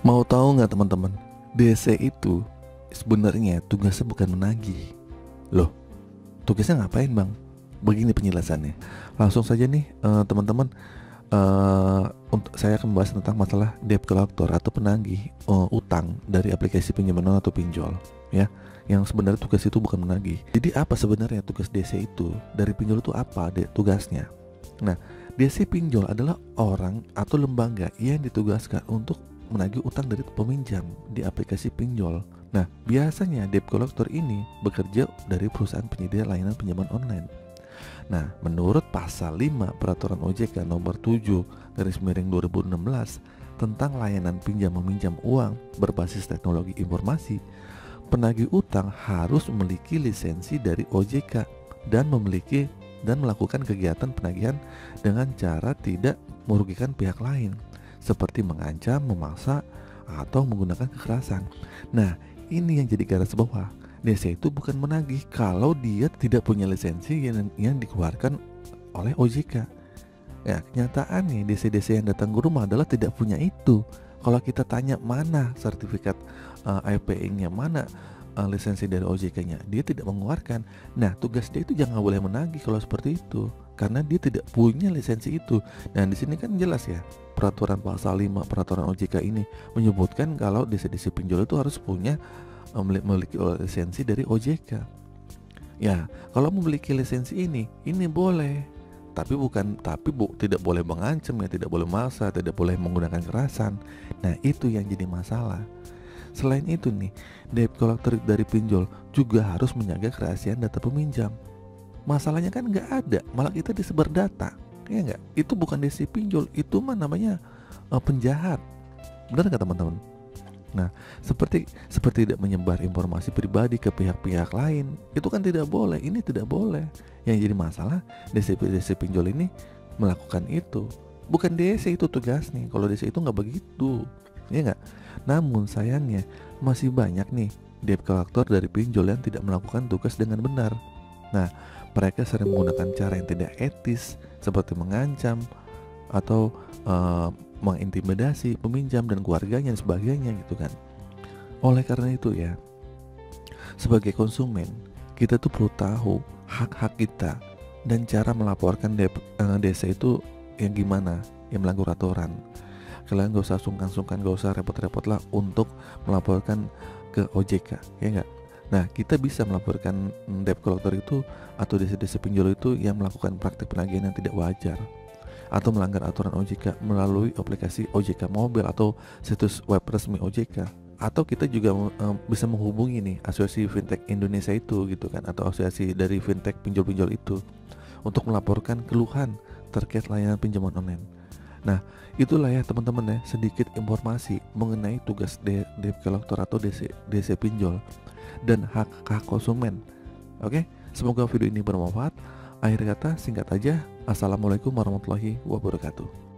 Mau tahu nggak teman-teman? DC itu sebenarnya tugasnya bukan menagih. Loh, tugasnya ngapain bang? Begini penjelasannya. Langsung saja nih teman-teman, untuk saya akan membahas tentang masalah debt collector atau penagih utang dari aplikasi pinjaman atau pinjol, ya. Yang sebenarnya tugas itu bukan menagih. Jadi apa sebenarnya tugas DC itu? Dari pinjol itu apa tugasnya? Nah, DC pinjol adalah orang atau lembaga yang ditugaskan untuk menagih utang dari peminjam di aplikasi pinjol. Nah, biasanya debt collector ini bekerja dari perusahaan penyedia layanan pinjaman online. Nah, menurut pasal 5 Peraturan OJK nomor 7/2016 tentang layanan pinjam meminjam uang berbasis teknologi informasi, penagih utang harus memiliki lisensi dari OJK dan melakukan kegiatan penagihan dengan cara tidak merugikan pihak lain, seperti mengancam, memaksa, atau menggunakan kekerasan. Nah, ini yang jadi garis bawah. DC itu bukan menagih kalau dia tidak punya lisensi yang dikeluarkan oleh OJK. Ya, kenyataannya DC-DC yang datang ke rumah adalah tidak punya itu. Kalau kita tanya mana sertifikat IPI-nya, mana lisensi dari OJK-nya, dia tidak mengeluarkan. Nah, tugas dia itu jangan boleh menagih kalau seperti itu, karena dia tidak punya lisensi itu. Dan di sini kan jelas ya, peraturan pasal 5 peraturan OJK ini menyebutkan kalau DC-DC pinjol itu harus punya memiliki lisensi dari OJK. Ya, kalau memiliki lisensi ini boleh, tapi tidak boleh mengancam ya, tidak boleh maksa, tidak boleh menggunakan kekerasan. Nah, itu yang jadi masalah. Selain itu nih, debt collector dari pinjol juga harus menjaga kerahasiaan data peminjam. Masalahnya kan nggak ada, malah kita disebar data, ya nggak? Itu bukan DC pinjol, itu mah namanya penjahat. Benar nggak teman-teman? Nah, seperti tidak menyebar informasi pribadi ke pihak-pihak lain, itu kan tidak boleh. Ini tidak boleh. Yang jadi masalah DC pinjol ini melakukan itu. Bukan DC itu tugasnya. Kalau DC itu nggak begitu, ya nggak? Namun sayangnya masih banyak nih debt collector dari pinjol yang tidak melakukan tugas dengan benar. Nah, mereka sering menggunakan cara yang tidak etis seperti mengancam atau mengintimidasi peminjam dan keluarganya dan sebagainya gitu kan. Oleh karena itu ya, sebagai konsumen kita tuh perlu tahu hak-hak kita dan cara melaporkan DC itu yang gimana, yang melanggar aturan. Kalian gak usah sungkan-sungkan, gak usah repot-repot lah untuk melaporkan ke OJK, ya enggak? Nah, kita bisa melaporkan debt collector itu atau DC pinjol itu yang melakukan praktik penagihan yang tidak wajar atau melanggar aturan OJK melalui aplikasi OJK Mobile atau situs web resmi OJK. Atau kita juga bisa menghubungi nih asosiasi fintech Indonesia itu gitu kan, atau asosiasi dari fintech pinjol-pinjol itu untuk melaporkan keluhan terkait layanan pinjaman online. Nah, itulah ya teman-teman ya, sedikit informasi mengenai tugas debt collector atau DC pinjol dan hak konsumen. Oke, semoga video ini bermanfaat. Akhir kata singkat aja, assalamualaikum warahmatullahi wabarakatuh.